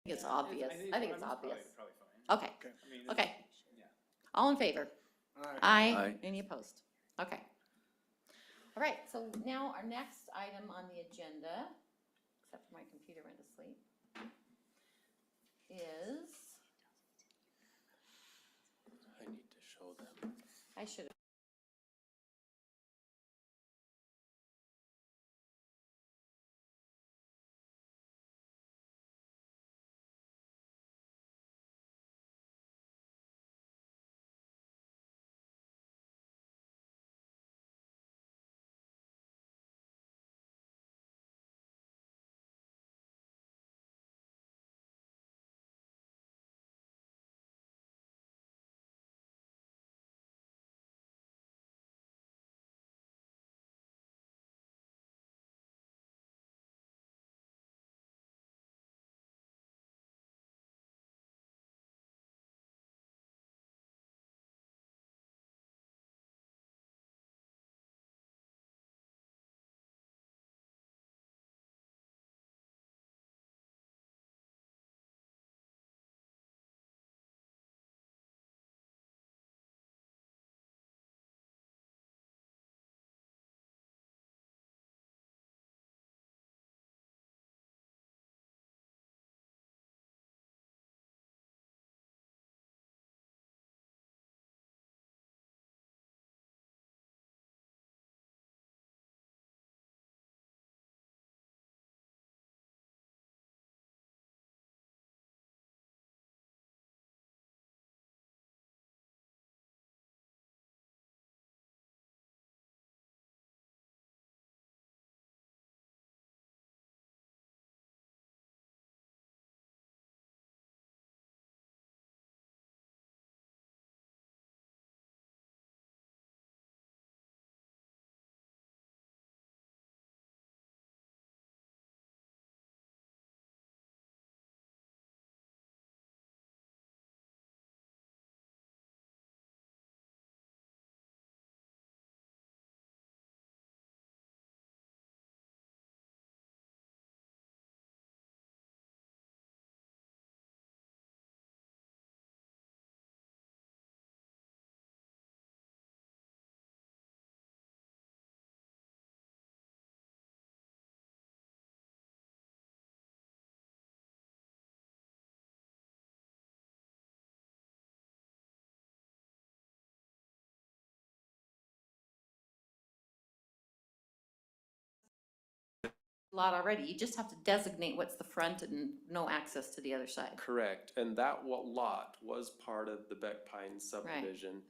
It's obvious. I think it's obvious. Probably fine. Okay, I mean, okay. yeah. All in favor? Aye. Aye. Any opposed? Okay. All right, so now our next item on the agenda, except for my computer went to sleep, is, I need to show them. I should have. Lot already, you just have to designate what's the front and no access to the other side. Correct, and that lot was part of the Beck Pine subdivision.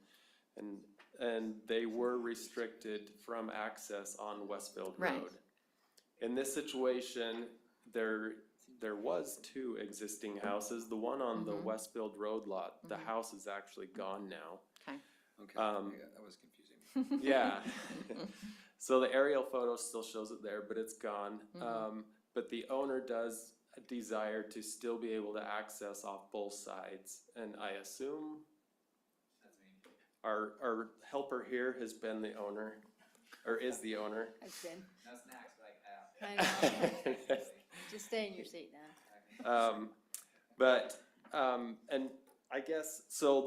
And they were restricted from access on Westfield Right. Road. In this situation, there was two existing houses. The one on the Westfield Road lot, the house is actually gone now. Okay. Okay, that was confusing. Yeah. So the aerial photo still shows it there, but it's gone. But the owner does desire to still be able to access off both sides. And I assume our helper here has been the owner, or is the owner. I've been. No snacks, but I I know. Just stay in your seat now. And I guess, so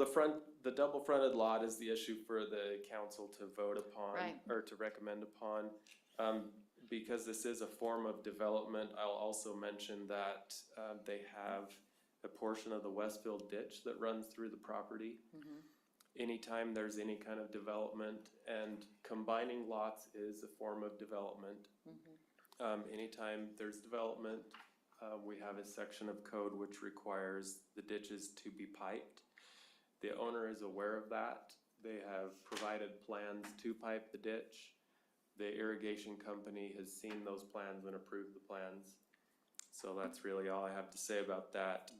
the double fronted lot is the issue for the council to vote upon, Right. or to recommend upon. Because this is a form of development, I'll also mention that, they have a portion of the Westfield ditch that runs through the property. Anytime there's any kind of development, and combining lots is a form of development. Anytime there's development, we have a section of code which requires the ditches to be piped. The owner is aware of that. They have provided plans to pipe the ditch. The irrigation company has seen those plans and approved the plans. So that's really all I have to say about that.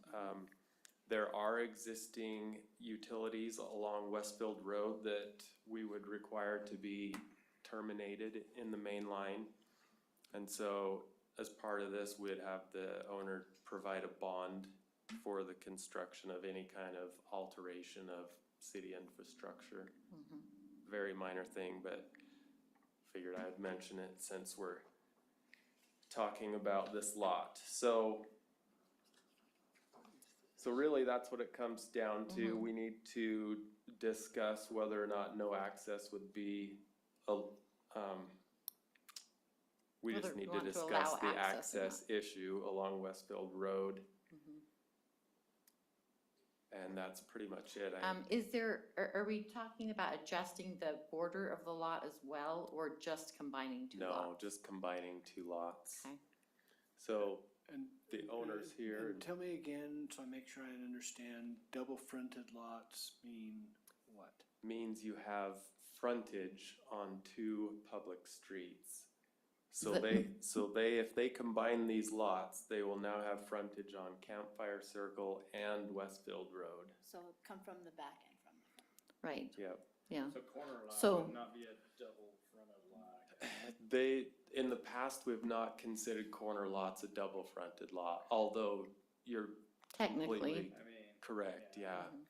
There are existing utilities along Westfield Road that we would require to be terminated in the main line. And so as part of this, we'd have the owner provide a bond for the construction of any kind of alteration of city infrastructure. Very minor thing, but figured I'd mention it since we're talking about this lot. So So really, that's what it comes down to. Mhm. We need to discuss whether or not no access would be, we just Whether we need to want to discuss allow the access or access issue along Westfield Road, Mhm. and that's pretty much it. Is there, are we talking about adjusting the border of the lot as well, or just combining two No, lots? just combining two lots. Okay. So And the owner's here. And tell me again, so I make sure I understand, double fronted lots mean what? Means you have frontage on two public streets. So The- if they combine these lots, they will now have frontage on Campfire Circle and Westfield Road. So come from the back and from the front. Right, Yep. yeah. So corner lot So- would not be a double fronted lot. In the past, we've not considered corner lots a double fronted lot, although you're Technically, completely I mean. correct, yeah. Mhm.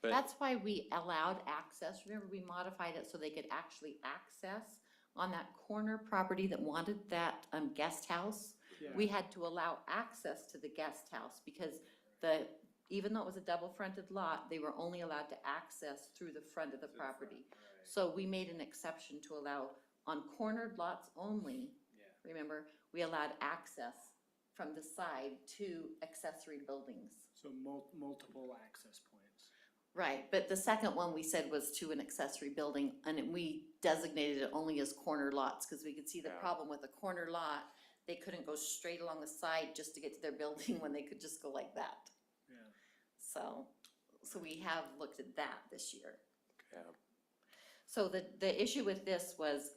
But That's why we allowed access. Remember, we modified it so they could actually access on that corner property that wanted that guest house. Yeah. We had to allow access to the guest house because even though it was a double fronted lot, they were only allowed to access through the front of the property. So we made an exception to allow on cornered lots only. Yeah. Remember, we allowed access from the side to accessory buildings. So multiple access points. Right, but the second one we said was to an accessory building, and we designated it only as corner lots, because we could see the Yeah. problem with a corner lot. They couldn't go straight along the side just to get to their building when they could just go like that. Yeah. So we have looked at that this year. yeah, So the issue with this was,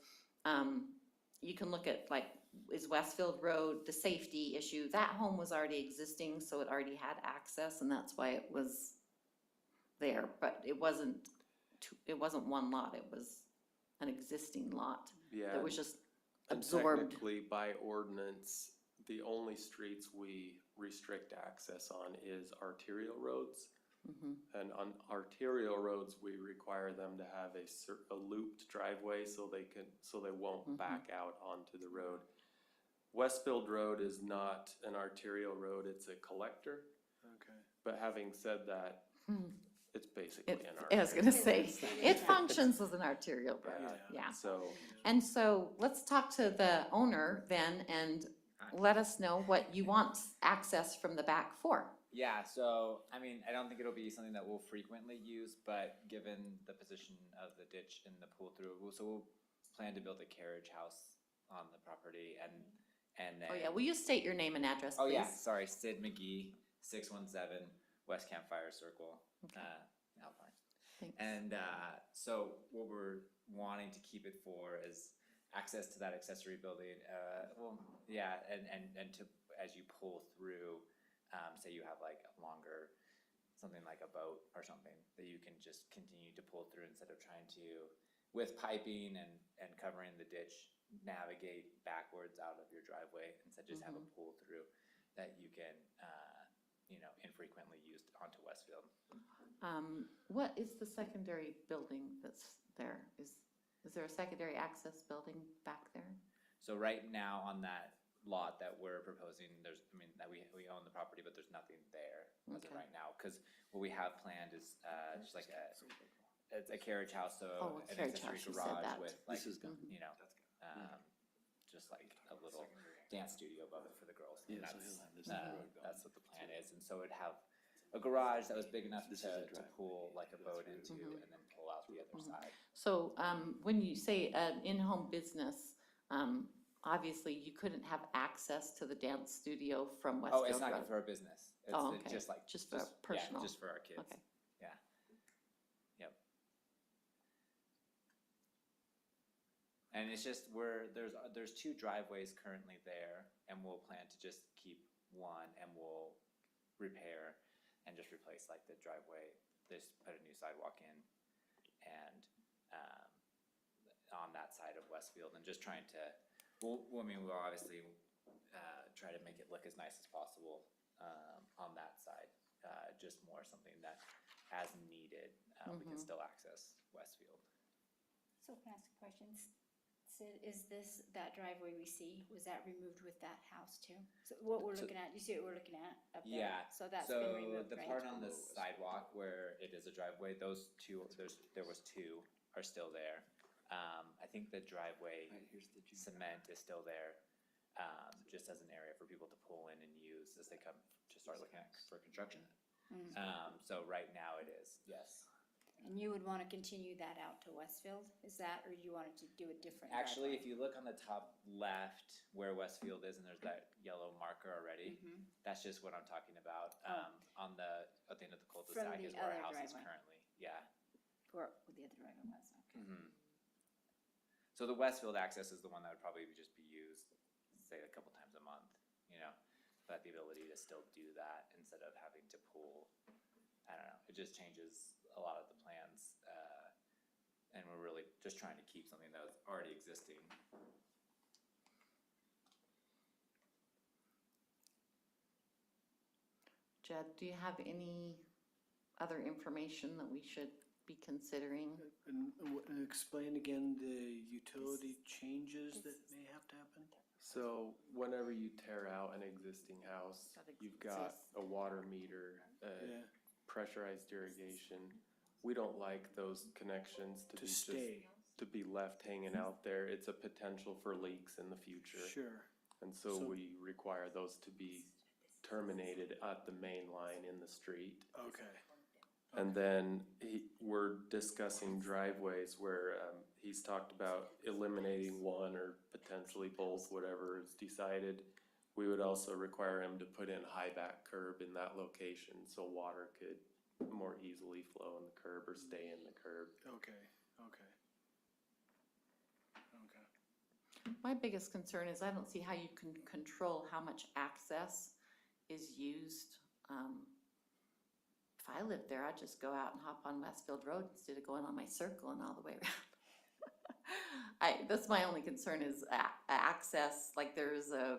you can look at like, is Westfield Road, the safety issue, that home was already existing, so it already had access, and that's why it was there, but it wasn't one lot, it was an existing lot yeah. that was just And absorbed. technically, by ordinance, the only streets we restrict access on is arterial roads. Mhm. And on arterial roads, we require them to have a looped driveway so they won't Mhm. back out onto the road. Westfield Road is not an arterial road, it's a collector. Okay. But having said that, Hmm. it's basically It, an I arterial. was gonna say, it functions as an arterial road, Yeah. yeah. So, And so let's talk to the owner then and let us know what you want access from the back for. Yeah, so, I mean, I don't think it'll be something that we'll frequently use, but given the position of the ditch and the pull through, we'll plan to build a carriage house on the property and then. Oh, yeah, will you state your name and address, please? Oh, yeah, sorry, Sid McGee, 617 West Campfire Circle, Okay. Alpine. Thanks. And so what we're wanting to keep it for is access to that accessory building. And to, as you pull through, say you have like a longer, something like a boat or something, that you can just continue to pull through instead of trying to, with piping and covering the ditch, navigate backwards out of your driveway. Instead, just have a pull through that you can, infrequently use onto Westfield. What is the secondary building that's there? Is there a secondary access building back there? So right now on that lot that we're proposing, that we own the property, but there's nothing there as of Okay. right now. Cause what we have planned is, just like it's a carriage house, so Oh, a an carriage accessory house, you said garage that. with like, This is good. you know, just like a little dance studio above it for the girls. And Yeah, so that's, he'll have this in the road that's what the plan is. And so it'd have a garage that was big enough This is a to driveway. pull like a boat into Mhm. and then pull out the other side. So, when you say an in-home business, obviously you couldn't have access to the dance studio from Oh, Westfield it's not Road. for a business. It's Oh, okay. just like, Just for personal. Yeah, just for our kids. Okay. Yeah. Yep. And it's just there's two driveways currently there, and we'll plan to just keep one, and we'll repair and just replace like the driveway. Just put a new sidewalk in, and on that side of Westfield, and just trying to. We'll obviously try to make it look as nice as possible on that side. Just more something that, as needed, we can still access Westfield. So can I ask a question? is this, that driveway we see, was that removed with that house too? So what we're So- looking at, you see what we're looking at up there? Yeah, So that's been so removed, the right? part on the sidewalk where it is a driveway, those two, there was two are still there. I think the driveway Right, here's the June. cement is still there, just as an area for people to pull in and use as they come to start looking at for construction. So right now it is, yes. And you would wanna continue that out to Westfield, is that, or you wanted to do a different Actually, if driveway? you look on the top left where Westfield is and there's that yellow marker already, Mhm. that's just what I'm talking about. On at the end of the From cul-de-sac the is where our other house is driveway. currently, yeah. Or what the other driveway was, okay. So the Westfield access is the one that would probably just be used, say, a couple times a month, you know? But the ability to still do that instead of having to pull, I don't know, it just changes a lot of the plans. And we're really just trying to keep something that was already existing. Jed, do you have any other information that we should be considering? And explain again the utility changes that may have to happen? So whenever you tear out an existing house, That you've got exists. a water meter, Yeah, pressurized irrigation. We don't like those connections to to be just, stay, to be left hanging out there. It's a potential for leaks in the future. sure. And so So- we require those to be terminated at the main line in the street. Okay. And then we're discussing driveways where he's talked about eliminating one or potentially both, whatever is decided. We would also require him to put in high back curb in that location so water could more easily flow in the curb or stay in the curb. Okay, okay. My biggest concern is I don't see how you can control how much access is used. If I lived there, I'd just go out and hop on Westfield Road instead of going on my circle and all the way around. That's my only concern is access, like there's a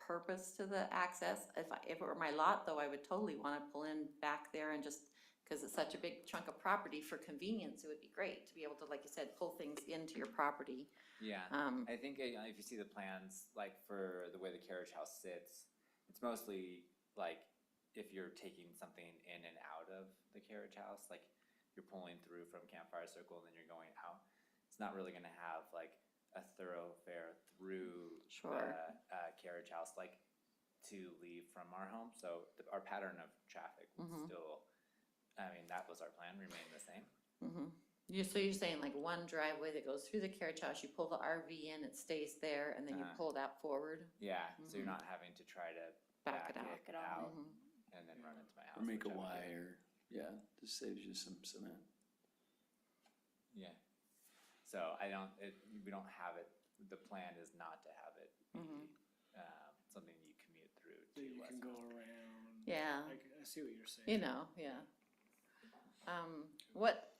purpose to the access. If it were my lot though, I would totally wanna pull in back there and just, cause it's such a big chunk of property for convenience, it would be great to be able to, like you said, pull things into your property. Yeah, I think if you see the plans, like for the way the carriage house sits, it's mostly like if you're taking something in and out of the carriage house, like you're pulling through from Campfire Circle and then you're going out. It's not really gonna have like a thoroughfare through Sure. the carriage house, like to leave from our home. So our pattern of traffic would still, I mean, that was our plan, remain the same. So you're saying like one driveway that goes through the carriage house, you pull the RV in, it stays there, and then you pull that forward? Yeah, so you're not having to try to Back it back it out. out and then run into my house. Or make a which I would do. Y, or, yeah, this saves you some cement. Yeah. So we don't have it, the plan is not to have it be, something you commute through So to you can Westfield. go around. Yeah. I see what you're saying. Yeah.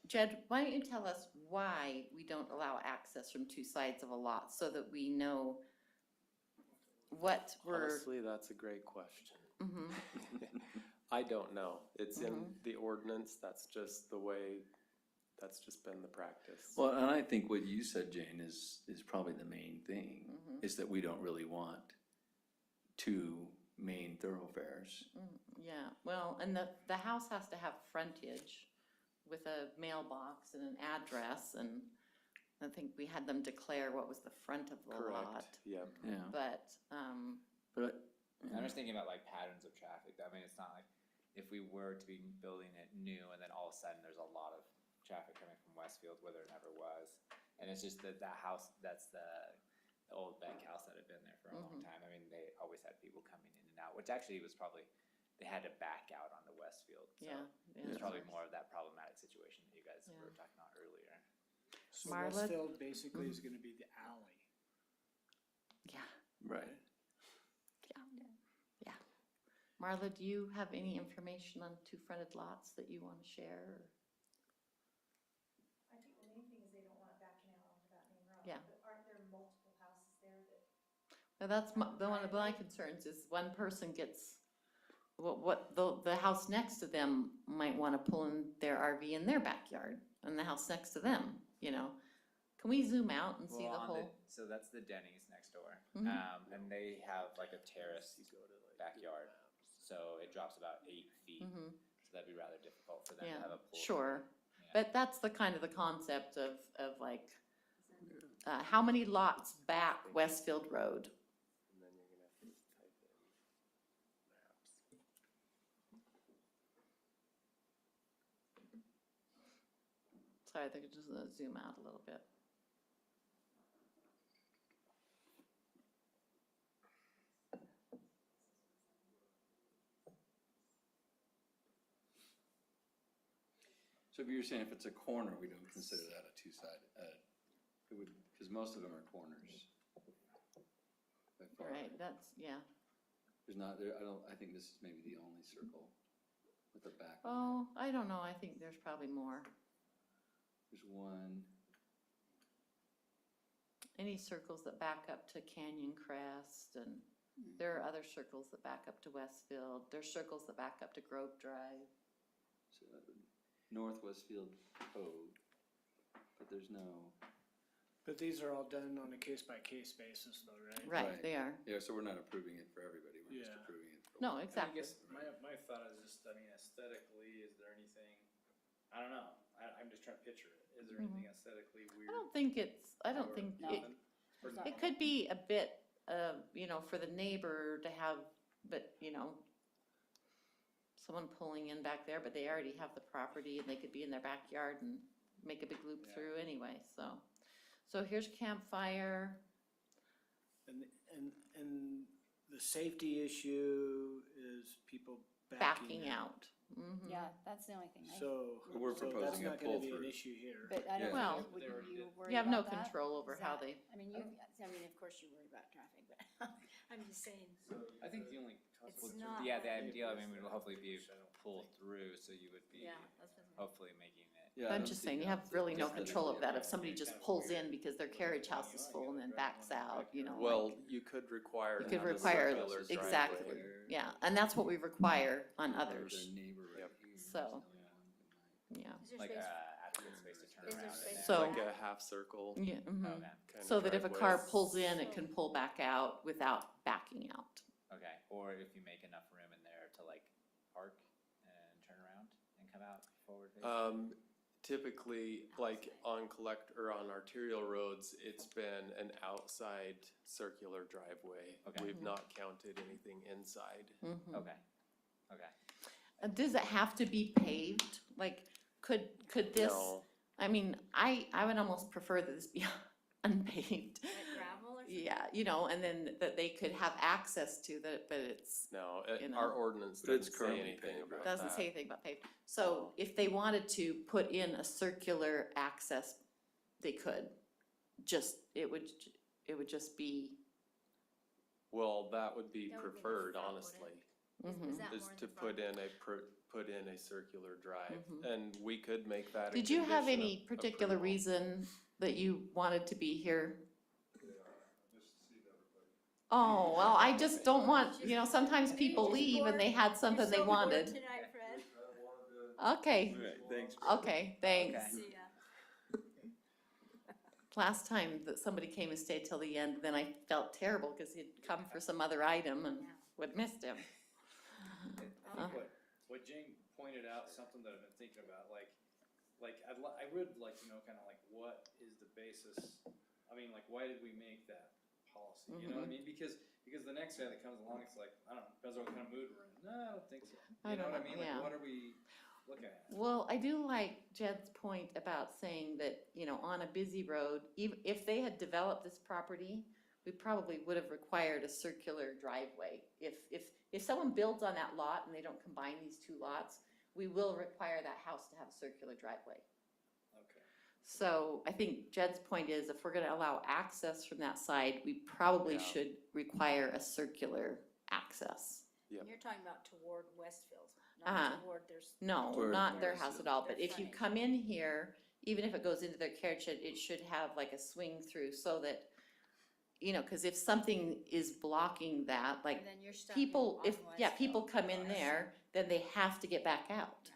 Jed, why don't you tell us why we don't allow access from two sides of a lot so that we know what we're, Honestly, that's a great question. I don't know. It's in the ordinance. That's just the way, that's just been the practice. Well, and I think what you said, Jane, is probably the main thing, is that we don't really want two main thoroughfares. yeah, well, and the house has to have frontage with a mailbox and an address, and I think we had them declare what was the front of the lot. Correct, yeah. Yeah, But, but I'm just thinking about like patterns of traffic. I mean, it's not like if we were to be building it new and then all of a sudden there's a lot of traffic coming from Westfield where there never was. And it's just that house, that's the old bank house that had been there for a long time. I mean, they always had people coming in and out, which actually was probably, they had to back out onto Westfield. So yeah. it's probably more of that problematic situation that you guys were talking about earlier. So Marla? Westfield basically is gonna be the alley. Yeah, right. yeah. Marla, do you have any information on two fronted lots that you want to share? Or? I think the main thing is they don't want it backing out onto that main road. Yeah. But aren't there multiple houses there that? Now that's one of my concerns is one person gets, the house next to them might want to pull in their RV in their backyard and the house next to them, you know? Can we zoom out and see Well, the on whole? so that's the Denny's next door, Mhm. and they have like a terraced backyard, so it drops about 8 feet. Mhm. So that'd be rather difficult for them to Yeah, have a pool. sure. Yeah. But that's the kind of the concept of like, how many lots back Westfield Road? And then you're gonna have to type in maps. Sorry, I think it just zoom out a little bit. So if you're saying if it's a corner, we don't consider that a two-sided, it would, because most of them are corners. By far. Right, that's, yeah. There's not, there, I think this is maybe the only circle with a back on it. Oh, I don't know, I think there's probably more. There's one, Any circles that back up to Canyon Crest, and there are other circles that back up to Westfield. There's circles that back up to Grove Drive. so North Westfield Code, but there's no, But these are all done on a case-by-case basis though, right? Right, Right. they are. yeah, so we're not approving it for everybody, we're just Yeah. approving it for. No, one. exactly. I guess my thought is just, I mean, aesthetically, is there anything, I don't know, I'm just trying to picture it. Is there anything aesthetically weird? I don't think or it, nothing? Or It's not- it could be a bit, for the neighbor to have, but, someone pulling in back there, but they already have the property and they could be in their backyard and make a big loop Yeah. through anyway, so. So here's campfire. And the safety issue is people Backing out. Mhm. Yeah, that's the only thing. So, But we're so that's proposing a not gonna be an pull-through. issue here. But I don't Yeah. Well, know, wouldn't you worry You have no about that? control over Is how that- they, I mean, of course you worry about traffic, but I'm just saying, I think the only. It's not- Yeah, the ideal, I mean, would hopefully be pull through, so you would be yeah, that's what I'm. hopefully making it. Yeah, I I'm don't just see saying, you that. have really no Just that control it's- of that. If somebody just pulls in because their carriage house is full and then backs out, Well, like, you could require. you to could have a require, circular exactly, driveway. yeah, and that's what we require on Or others, their neighbor right Yep. here. So. yeah. Is there Like space? adequate space to turn Is there around in space there. So- Like a half circle Yeah, mhm. Okay, kind So of that if a driveway. car pulls in, it can pull back out without backing out. okay, or if you make enough room in there to like park and turn around and come out forward facing. Typically, like on on arterial roads, it's been an outside circular driveway. Okay. We've not counted anything inside. Mhm. Okay, Does it have to be paved? Like, could this, No, I mean, I would almost prefer that this be unpaved. Like gravel or something? Yeah, and then that they could have access to that, but it's, no, You know. our ordinance But it's doesn't say currently anything paved, about right? doesn't that. say anything about paved. So if they wanted to put in a circular access, they could. It would just be, Well, that would be That would be the preferred, front, honestly, mhm. Is that is more in to the front? put in a circular drive. Mhm. And we could make that a Did you have condition any of particular approval. reason that you wanted to be here? Oh, well, I just don't want, sometimes people leave and they had something they wanted. Tonight, Fred. Okay, Thanks. okay, thanks. Okay. See ya. Last time that somebody came and stayed till the end, then I felt terrible because he'd come for some other item and Yeah. would missed him. I think what Jane pointed out, something that I've been thinking about, like I would like to know kind of like what is the basis, I mean, like, why did we make that policy, you know what I mean? Because the next guy that comes along, it's like, I don't know, depends on what kind of mood we're in, no, I don't think so. I You know don't what I know, mean, yeah. like, what are we looking at? Well, I do like Jed's point about saying that, on a busy road, even if they had developed this property, we probably would have required a circular driveway. If someone builds on that lot and they don't combine these two lots, we will require that house to have a circular driveway. Okay. So I think Jed's point is if we're gonna allow access from that side, we probably Yeah. should require a circular access. Yep. You're talking about toward Westfield, Uh-huh. not toward their. No, Where- not their where is house it? at all, but Their if you frontage. come in here, even if it goes into their carriage shed, it should have like a swing through so that, cause if something is blocking that, like, And then you're stuck people, on if, yeah, Westfield. people come in there, then they have to get back out.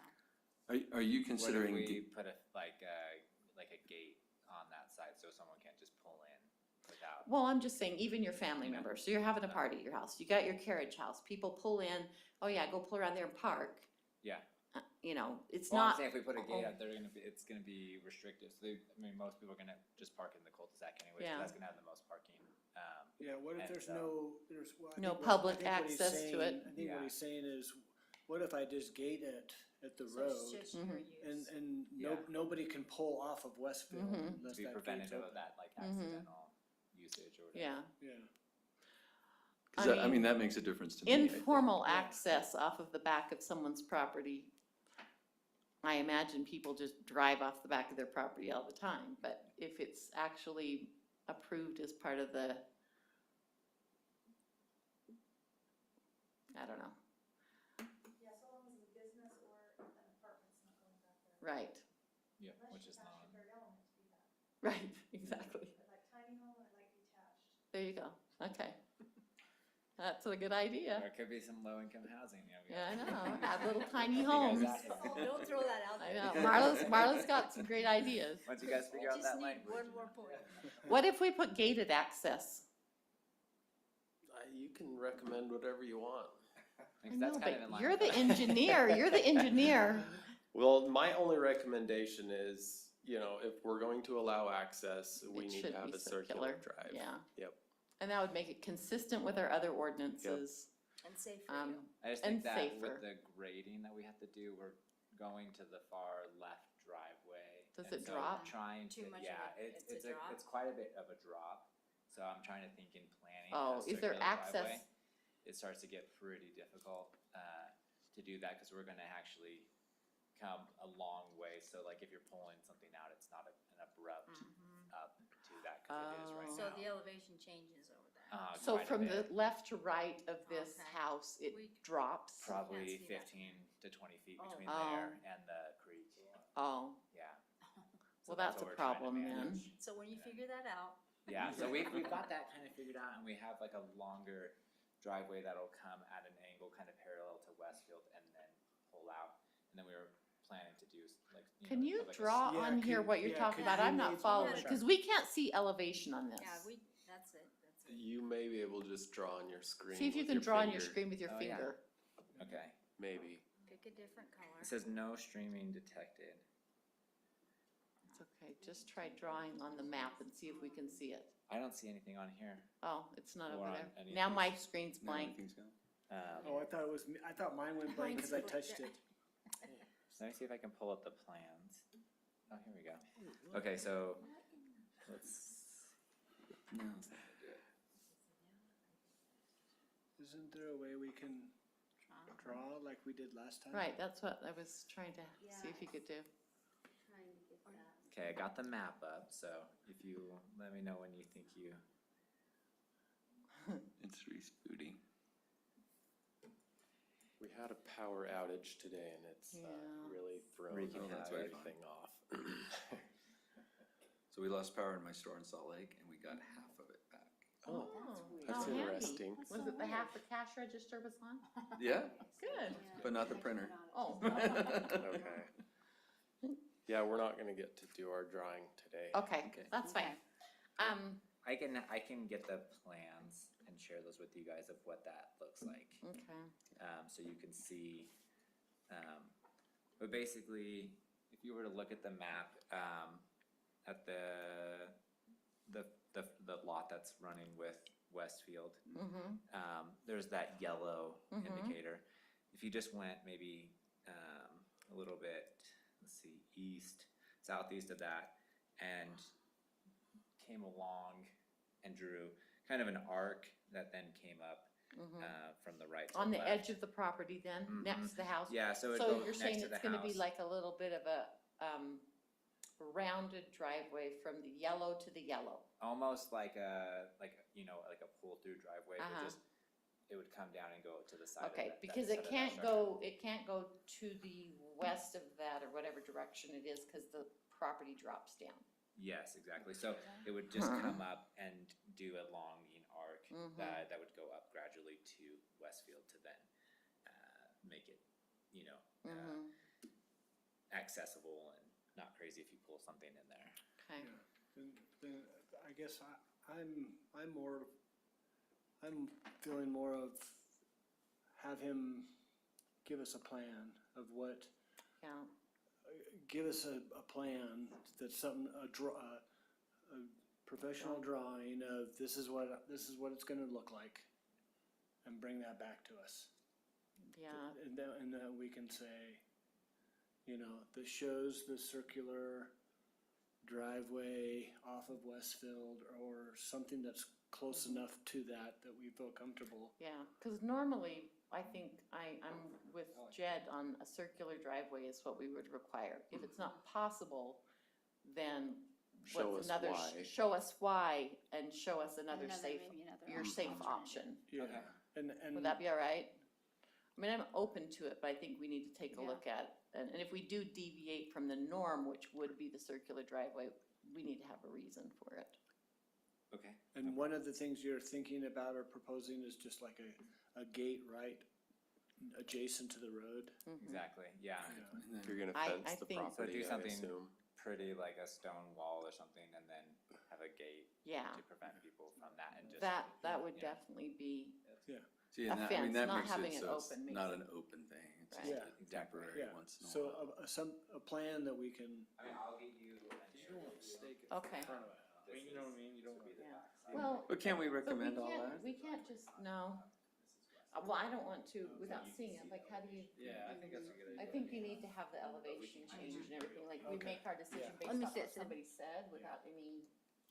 Are you what if considering, we put like a gate on that side, so someone can't just pull in without. Well, I'm just saying, even your family Yeah. members, so you're having a party at your house, you got your carriage house, people pull in, oh yeah, go pull around there and park. Yeah. You know, it's Well, I'm not, saying if we put a gate oh. up, it's gonna be restrictive, so most people are gonna just park in the cul-de-sac anyways, Yeah. 'cause that's gonna have the most parking. Yeah, what if And there's so- I No think what- public I think what he's access to saying- it. I think Yeah. what he's saying is, what if I just gate it at the So it's road? just your use. And Yeah. nobody can pull off of Westfield Mhm. unless To be that gate's preventative of open. that, like Mhm. accidental usage or whatever. yeah. Yeah. 'Cause I mean, that makes a difference to me. I think. Informal Yeah. access off of the back of someone's property. I imagine people just drive off the back of their property all the time, but if it's actually approved as part of the, I don't know, Yeah, so long as it's a business or an apartment's not going back there. right, Yeah, Unless which you is attach not. a third element to do that. right, exactly. I like tiny home, I like detached. There you go, okay. That's a good idea. There could be some low-income housing, you know. we Yeah, I got- know, have little tiny You guys homes. out here. Oh, don't throw that out I there. know, Marla's got some great ideas. Once you guys figure out Just that need language. one you more know. point. What if we put gated access? You can recommend whatever you want. I Because that's know, kind of in but line you're with the what- engineer, you're the engineer. Well, my only recommendation is, you know, if we're going to allow access, we It need should to have be a circular circular, drive. Yeah. Yep. And that would make it consistent with our other ordinances. And safe for you. I just and think that safer. with the grading that we have to do, we're going to the far left driveway. Does and it so drop? Trying Too to, much of yeah, it- it's a drop? it's quite a bit of a drop. So I'm trying to think in planning. Oh, a is there circular access? driveway. It starts to get pretty difficult to do that because we're gonna actually come a long way. So like if you're pulling something out, it's not an abrupt up to that because it is right Oh. So now. the elevation changes over there. So Quite a from the bit. left to right of this Okay. house, it We- drops? Probably Can't see that. 15 to 20 feet Oh. between Oh. there and the creek. Oh, Yeah. well, So that's what a we're trying to problem then. manage. So when you figure that out, Yeah, so we've got that kind of figured out, and we have like a longer driveway that'll come at an angle kind of parallel to Westfield and then pull out. And then we were planning to do like, Can you have like a draw Yeah, on here could- what you're yeah, talking could about? you I'm not make- following, Sure. because we can't see elevation on this. yeah, that's it, that's it. You may be able to just draw on your screen. See if you with can your draw on your finger. screen with your Oh, yeah. finger. Okay. Maybe. Pick a different color. It says no streaming detected. It's okay, just try drawing on the map and see if we can see it. I don't see anything on here. Oh, it's not Or over on there. any of Now these. my screen's No, blank. everything's gone. Oh, I thought it was, I thought mine went blank because I Mine's touched blank. it. So let me see if I can pull up the plans. Oh, here we go. Okay, so let's, No, it's not gonna do it. Isn't there a way we can draw like we did last time? Right, that's what I was trying to see if you could do. okay, I got the map up, so if you let me know when you think you. It's rebooting. We had a power outage today and it's Yeah. really thrown Wreaking havoc. everything off. So we lost power in my store in Salt Lake and we got half of it back. Oh, weird. that's How handy. interesting. That's Was so it the half weird. the cash register was on? Yeah, Good. but not the printer. Oh, Okay. Yeah, we're not gonna get to do our drawing today. okay, Okay. that's fine. I can get the plans and share those with you guys of what that looks like. Okay. So you can see, but basically, if you were to look at the map, at the lot that's running with Westfield, Mm-hmm. there's that yellow Mhm. indicator. If you just went maybe, a little bit, let's see, southeast of that, and came along and drew kind of an arc that then came up, from the right to On the left. edge of the property then, Mhm. next to the house? Yeah, so it'd So go you're next saying to the it's gonna be house. like a little bit of a, rounded driveway from the yellow to the yellow? Almost like a pull-through driveway, but Uh-huh. just, it would come down and go to the side of Okay, that because side it of that can't structure. go to the west of that or whatever direction it is, cause the property drops down. Yes, exactly, so it would just Huh. come up and do a longing arc Mhm. that would go up gradually to Westfield to then, make it, Mhm. accessible and not crazy if you pull something in there. Okay, then I guess I'm feeling more of have him give us a plan of what, Yeah, give us a plan that's something, a professional drawing of this is what it's gonna look like. And bring that back to us. yeah, And then we can say, you know, this shows the circular driveway off of Westfield or something that's close enough to that we feel comfortable. yeah, cause normally, I think I'm with Jed on a circular driveway is what we would require. If it's not possible, then Show what's us another, why. show us why and show us another safe, maybe another your safe alternative. option. Yeah. Okay. And Would that be all right? I mean, I'm open to it, but I think we need to take a Yeah. look at, and if we do deviate from the norm, which would be the circular driveway, we need to have a reason for it. Okay. and one of the things you're thinking about or proposing is just like a gate right adjacent to the road. Exactly, yeah. Yeah. You're gonna I fence the think- So So do property, I something assume. pretty like a stone wall or something and then have a gate Yeah, to prevent people from that and just. that would yeah. definitely be, See, A and that, I mean, fence, that not makes having it it so it's open makes not it- an open thing, it's Right. just Yeah. a temporary Yeah, once in a so while. a plan that we can, I mean, I'll get you. You don't want to stake it Okay. in front of it. I mean, you know what I mean? You don't want to. yeah. Well, But can't we but we recommend all can't, that? we can't just, no. Well, I don't want to, without seeing it, like, how do you? Yeah, I think that's a good idea. I think you need to have the elevation change and everything, like, we make our decision Let me based off see what it. somebody said without any,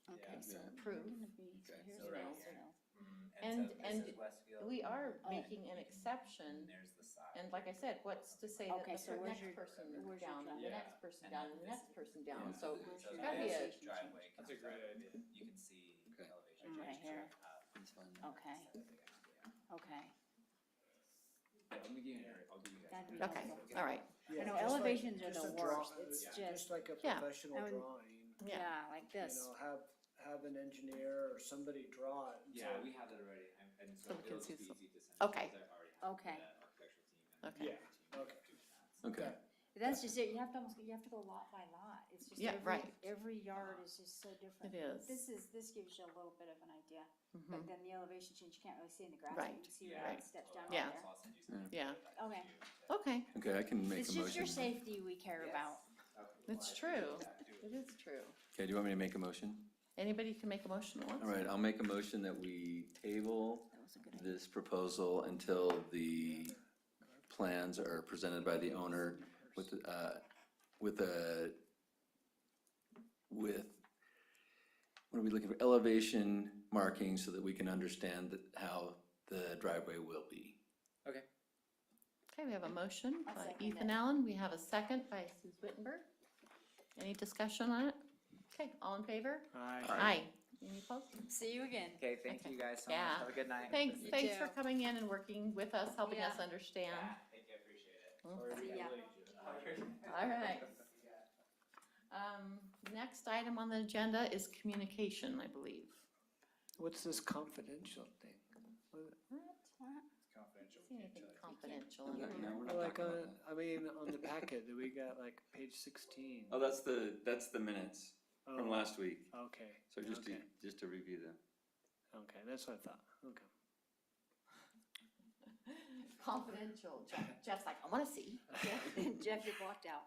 Okay, so Yeah. we're Proof. gonna be, so Okay. here's So right Westfield. here. And- so and this is Westfield. we are Oh. making an And exception. there's the side. And like I said, what's to say that Okay, the so where's next your- person where's your down, and the driveway? next person And down, then and the this next person down, Yeah. so So there's this gotta be a, driveway That's a comes great up. idea. You can see Okay. elevation Right change here. up. That's fine. Okay, okay. Let me give you, I'll give you guys. That'd be an okay, example. all right, yeah, I know just like- elevations are just the a draw- worst. It's Just like a Yeah. professional I mean, drawing, yeah. Yeah, like you this. know, have an engineer or somebody draw it. and Yeah, say, we have that already, and So so we can it'll just see be some- easy to send. Okay. because I already have Okay. the architectural team and Okay. the Yeah, team okay. doing that. Okay. That's just it, you have to go lot by lot. It's just Yeah, right. every yard is just so different. It is. This gives you a little bit of an idea, Mhm. but then the elevation change, you can't really see in the grass, but you Right. can see Yeah. where it steps down Yeah. right So there. I'll send you something. Yeah. Okay, Okay, Okay, I can make it's a just your motion. safety we care about. it's true, it is true. Okay, do you want me to make a motion? Anybody can make a motion at once? All right, I'll make a motion that we table That was a good idea. this proposal until the plans are presented by the owner with what are we looking for? Elevation markings so that we can understand how the driveway will be. Okay. Okay, we have a motion I'll by second Ethan it. Allen, we have a second by Suze Wittenberg. Any discussion on it? Okay, all in favor? Aye. Aye. Any opposed? See you again. Okay, thank Okay. you guys so Yeah. much, have a good night. Thanks, You thanks for too. coming in and working with us, helping us Yeah. understand. Yeah, thank you, I appreciate it. Sorry to be Yeah. late. All right. Next item on the agenda is communication, I believe. What's this confidential thing? What? It's confidential. See we can't anything tell you. confidential No, in no, here? we're not Like, talking about that. I mean, on the packet that we got, like, page 16. Oh, that's the minutes from Oh, last week. Okay, So just Okay. to review them. okay, that's what I thought, okay. Confidential, Jeff's like, I wanna see. Jeff, you blocked out.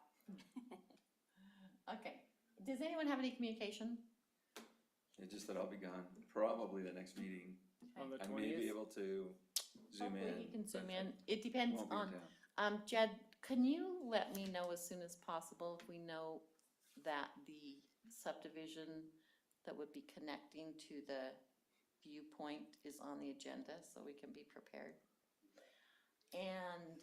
Okay, does anyone have any communication? It's just that I'll be gone, probably the next meeting. On the I may be 20th? able to zoom in. Hopefully he can zoom but in, it depends won't be in on, town. Jed, can you let me know as soon as possible if we know that the subdivision that would be connecting to the viewpoint is on the agenda, so we can be prepared? And,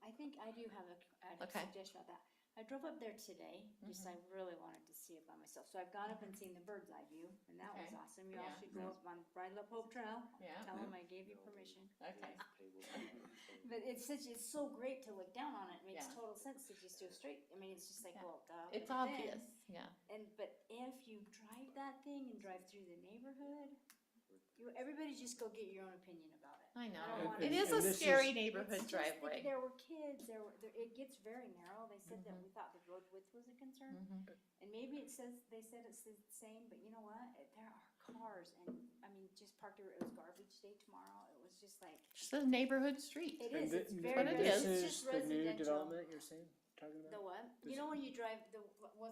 I think I do have a Okay. suggestion about that. I drove up there today, just I really wanted to see it by myself. So I've gone up and seen the bird's eye view, and that was Okay. awesome. You all Yeah. should go up on Bridle Up Hope Trail. yeah, Tell them I gave you permission. okay, But it's so great to look down on it. It makes Yeah. total sense to just do a straight. I mean, it's just like, Yeah. well, duh. it's but then- obvious, yeah. But if you drive that thing and drive through the neighborhood, everybody just go get your own opinion about it. I I don't know, want it it. is a And this scary is- neighborhood It's just that driveway. There were kids, it gets very narrow. They said that we thought the road width was a concern. Mhm. And maybe it's they said it's the same, but you know what? There are cars and, I mean, just parked there, it was garbage day tomorrow. It was just like, Just a neighborhood street. it And is, it's thi- very, what it res- is. it's This just is the new residential. development you're saying, talking The about? what? This- You know when you drive,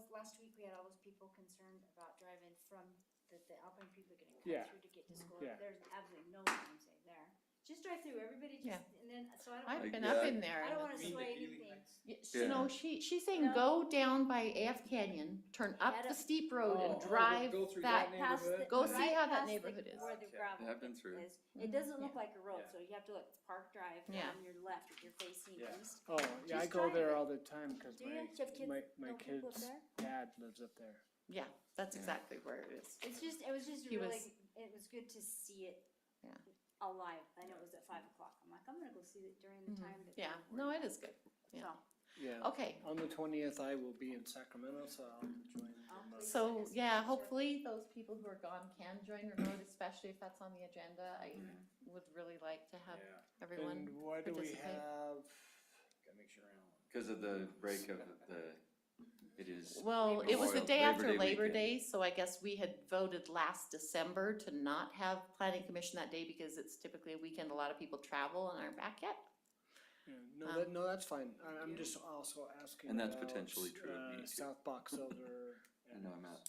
last week we had all those people concerned about driving from, the Alpine people are gonna Yeah. cut through to get to school. Yeah. There's absolutely no time save there. Just drive through, everybody just, Yeah. and then, so I don't, I've Like, been yeah. up in there. I don't wanna You mean sway the Healy anything. Heights? You know, she's saying No. go down by AF Canyon, turn up Head the up- steep road and Oh, drive go through that. that Past the- neighborhood? Go see right how that past the- neighborhood is. Where the Okay. gravel Yeah, I've been pit through. is. It doesn't look Yeah. like a road, Yeah. so you have to look, it's Park Drive Yeah. on your left if you're facing Yeah. east. Oh, yeah, I Just go drive there it. all the time, cause Do you? Do you have kids? my Don't people up kid's there? dad lives up there. Yeah, that's Yeah. exactly where it is. It was just He really, was- it was good to see it Yeah. alive. I know it was at 5 o'clock. I'm like, I'm gonna go see it during the Mhm. time that. Yeah, they're no, working. it is good. Yeah. So, Yeah. Okay, On the 20th, I will be in Sacramento, so I'll join. I'll remote. please so send us a yeah, picture. hopefully those people who are gone can join remote, especially if that's on the agenda. I would really like to have Yeah, everyone. And why do we participate. have, gotta make sure Alan. Because of the break of it is. Well, it was the Memorial- day after Labor weekend. Day, so I guess we had voted last December to not have planning commission that day because it's typically a weekend, a lot of people travel and aren't back yet. yeah, no, that's fine. I'm just also asking And that's about, potentially true of me, too. South Box Elder. I know I'm at,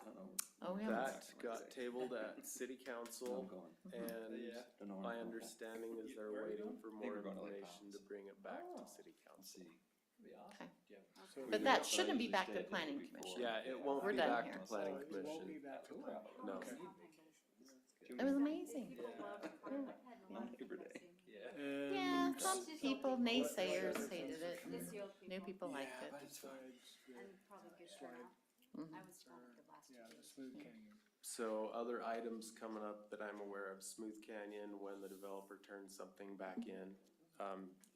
I don't know. Oh, yeah. That got tabled at city where I'm council, going. and Yeah. Don't know where my I'm going. understanding is they're Where are you waiting going? for think more we're going to Lake information to Powell's. bring it back Oh. to city Let's council. see. Be awesome. Okay. Yeah. So But we- that That's shouldn't be usually back stay to a day planning before. commission. Yeah, it won't We're be done back here. to planning So it won't be commission. back to Cool. planning. No. Okay. It was amazing. People love it. I've had a lot of people Labor that Day. say- Yeah. Yeah, And some Just people, old people. naysayers hated it, It's the old and new people liked Yeah, it. but it's fine. besides the- And probably good Slide. turnout. Mhm. I was told the last 2 Yeah, the days. Smooth Canyon. So other items coming up that I'm aware of, Smooth Canyon, when the developer turns something back in,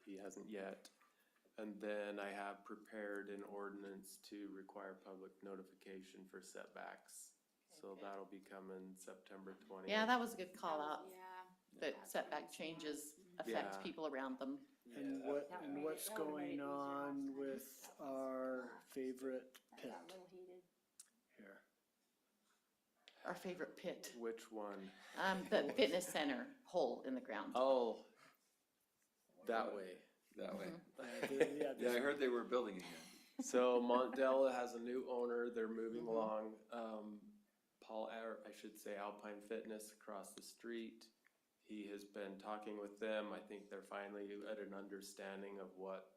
he hasn't yet. And then I have prepared an ordinance to require public notification for setbacks. So that'll be coming September 20th. Yeah, that was a good call That out, was- Yeah. that that's setback really changes smart. affect Yeah. people around them. And That made it- what's that would've made it going easier on last with time. our favorite That pit got a little heated. here? Our favorite pit, Which one? the fitness center hole in the ground. Oh, that way. That way. Yeah, Yeah, I heard they were building again. So Montdella has a new owner, they're moving along, I should say Alpine Fitness across the street. He has been talking with them, I think they're finally at an understanding of what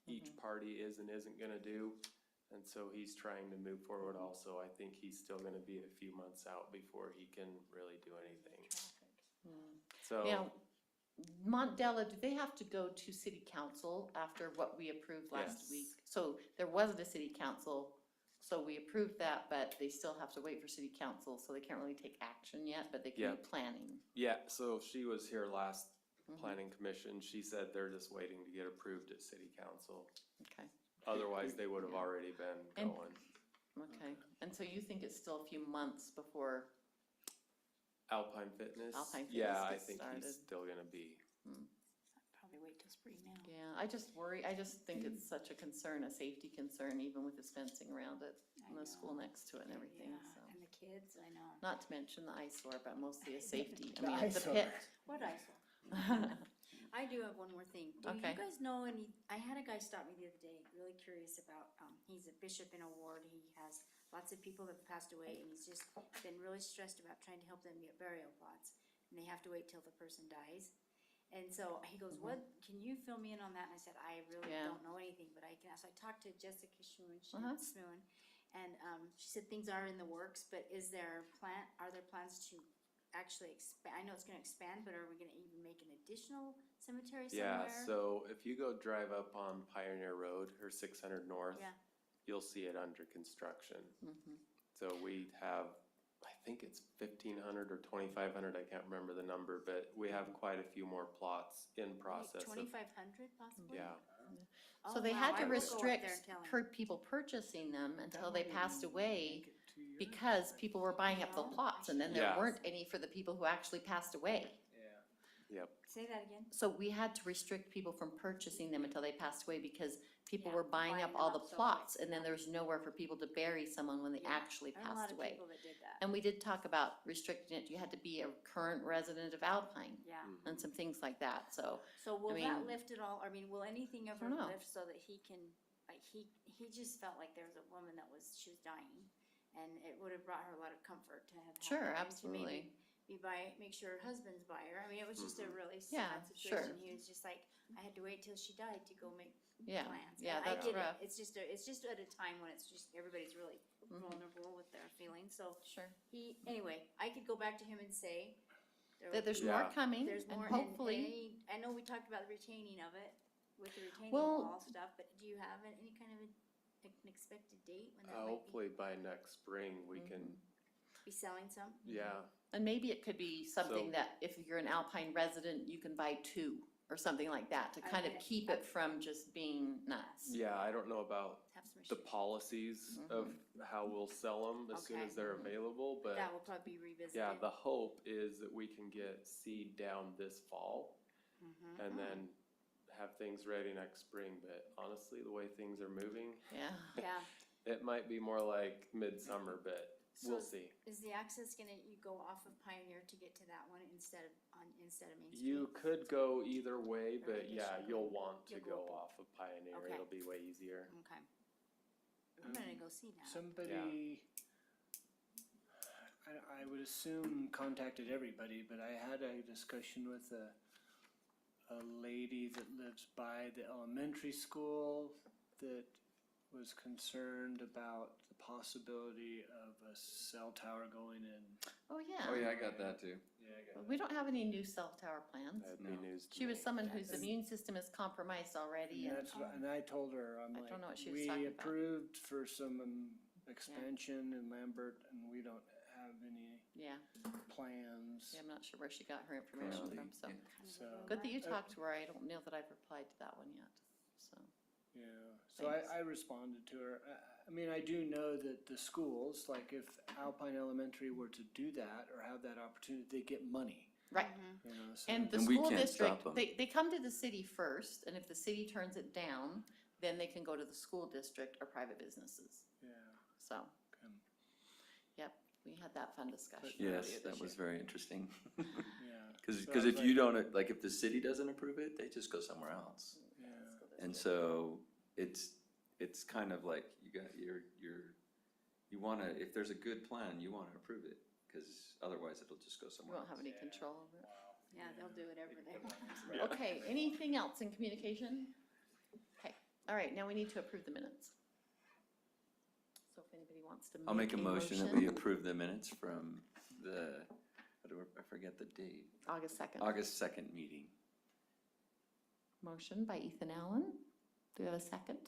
each party is and isn't gonna do. And so he's trying to move forward also, I think he's still gonna be a few months out before he can really do anything. So. Now, Montdella, do they have to go to city council after what we approved last Yes. week? So there wasn't a city council, so we approved that, but they still have to wait for city council, so they can't really take action yet, but they can Yeah. be planning. Yeah, so she was here last Mhm. planning commission, she said they're just waiting to get approved at city council. Okay, Otherwise, they would have Yeah. already been And- going. okay. And so you think it's still a few months before, Alpine Fitness? Alpine Yeah, Fitness I gets think started. he's still gonna be. Probably wait till spring now. yeah, I just think it's such a concern, a safety concern, even with this fencing around it, I and the school know. next to it and everything, Yeah, so. and the kids, I know. Not to mention the eyesore, but mostly a safety, The I mean, it's a eyesore. pit. What I saw. I do have one more thing. Do you Okay. guys know any, I had a guy stop me the other day, really curious about, he's a bishop in a ward, he has lots of people that have passed away, and he's just been really stressed about trying to help them get burial plots, and they have to wait till the person dies. And so he goes, what, can you fill me in on that? And I said, I really Yeah. don't know anything, but I can, so I talked to Jessica Uh-huh. Schmoon, and, she said things are in the works, but are there plans to actually expand? I know it's gonna expand, but are we gonna even make an additional cemetery somewhere? Yeah, so if you go drive up on Pioneer Road or 600 North, Yeah. you'll see it under construction. Mhm. So we have, I think it's 1,500 or 2,500, I can't remember the number, but we have quite a few more plots in process of, 2,500 possibly? yeah. So Oh, they wow, had I to will go up there and restrict tell him. people purchasing them until they That passed might away make it 2 years. because people were buying up the No, plots and then there Yeah. weren't any for the people who actually passed away. Yeah. Say that again? So we had to restrict people from purchasing them until they passed away because people Yeah, were buying up buying all them the up so plots, quick, and then yeah. there was nowhere for people to bury someone when they Yeah, actually There are a lot passed of away. people that did that. And we did talk about restricting it, you had to be a current resident of Alpine, Yeah. and some things like that, so, So will that mean- lift at all? I mean, will anything ever don't know. lift so that he can, like, he just felt like there was a woman that she was dying. And it would have brought her a lot of comfort to have. had sure, that, and to absolutely. maybe make sure her husband's by her. I mean, it was just a really Yeah, sad sure. situation. He was just like, I had to wait till she died to go make Yeah, plans. yeah, And I that's get rough. it. It's just at a time when it's just, everybody's really Mhm. vulnerable with their feelings. So Sure. anyway, I could go back to him and say. That there's be- more Yeah. coming, There's and more, hopefully, I know we talked about the retaining of it, with the retaining Well- wall stuff, but do you have any kind of an expected date when that might Hopefully by next spring, we can, be selling some? yeah, and maybe it could be something So- that if you're an Alpine resident, you can buy two, or something like that, to kind of Okay. keep it from just being nuts. yeah, I don't know about Have some the machines. policies of how we'll sell them as soon Okay. as they're available, but That will probably be revisited. yeah, the hope is that we can get seed down this fall Mhm. and then have things ready next spring, but honestly, the way things are moving, Yeah, Yeah, it might be more like midsummer, but we'll So- see. is the access you go off of Pioneer to get to that one instead of Main Street? You could go either way, Or I but guess yeah, you you'll could- want to you'll go go- off of Pioneer, Okay. it'll be way easier. Okay. I'm gonna go see that. Somebody, I would assume contacted everybody, but I had a discussion with a lady that lives by the elementary school that was concerned about the possibility of a cell tower going in. oh, yeah. Oh, yeah, I got that too. Yeah, I got Well, we don't have any new cell tower plans. That'd be No. news to She was me. someone whose immune system is compromised already, And and, and I told her, I'm I like, don't know what she was talking we about." approved for some expansion in Lambert and we don't have any yeah, plans. yeah, I'm not sure where she got her information Currently, from, so. yeah. So, Good that you talked to her, I don't know that I've replied to that one yet, so. yeah, so Thanks. I responded to her. I mean, I do know that the schools, like if Alpine Elementary were to do that or have that opportunity, they get money, Right, Mhm. you know, so. and the And we school can't district, stop 'em. they come to the city first, and if the city turns it down, then they can go to the school district or private businesses, Yeah, so. okay. Yep, we had that fun discussion. Yes, earlier that this was year. very interesting. Yeah. Cause, So I 'cause was if you don't, like, if the city doesn't approve it, they just go somewhere else. Yeah. And so it's kind of like you wanna, if there's a good plan, you wanna approve it, cause otherwise it'll just go We somewhere won't else. have any control over it. Yeah, they'll do whatever they want. Okay, anything else in communication? Okay, all right, now we need to approve the minutes. So if anybody wants to I'll make a motion that we approve the minutes from I forget the date, August 2nd. August 2nd meeting. Motion by Ethan Allen. Do we have a second?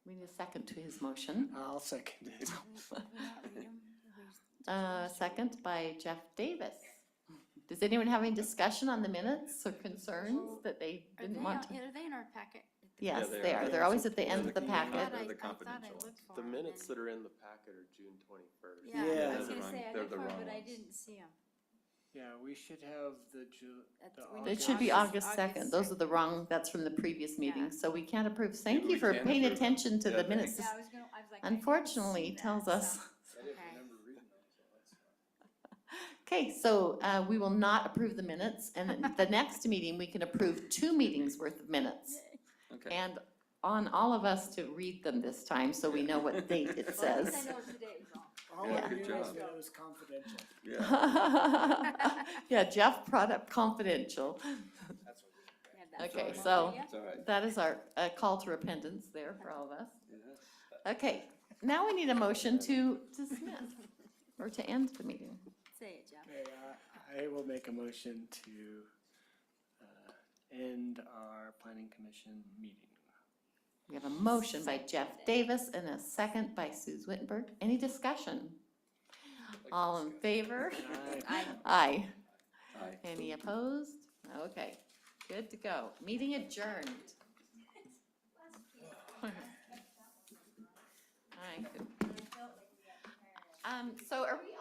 We need a second to his motion. I'll second it. Second by Jeff Davis. Does anyone have any discussion on the minutes or concerns that they Are didn't want to? are they in our packet? Yes, they they are. are. They're always at the end of the They're I the packet. They're thought the I confidential looked for The them minutes and- that are in the packet are June 21st. Yeah, Yeah. I was They're gonna the say, wrong- I they're looked the for 'em, wrong but I ones. didn't see them. Yeah, we should have the It should be August 2nd. Those are the wrong, that's from the previous meeting, so we can't approve. Thank Maybe you we for can paying approve. attention to Yeah, the thanks. minutes. Yeah, I was gonna, I was like. I didn't Unfortunately, see it tells that, us. so- I didn't Okay. remember reading them, so that's fine. Okay, so we will not approve the minutes, and at the next meeting, we can approve 2 meetings worth of minutes. Okay. And on all of us to read them this time, so we know what date it Well, at least says. I know today's all. All Yeah, I good knew was job. that it was confidential. Yeah, Yeah, Jeff brought up confidential. That's what we. Yeah, that's Okay, all. so- Yeah. it's all right. That is our call to repentance there for all of us. Yes. Okay, now we need a motion to dismiss, or to end the meeting. Say it, Jeff. Okay, I will make a motion to end our planning commission meeting. We have a motion by Jeff Davis and a second by Suze Wittenberg. Any discussion? All in favor? Aye. Aye. Aye. Any opposed? Okay, good to go. Meeting adjourned. All right. So are we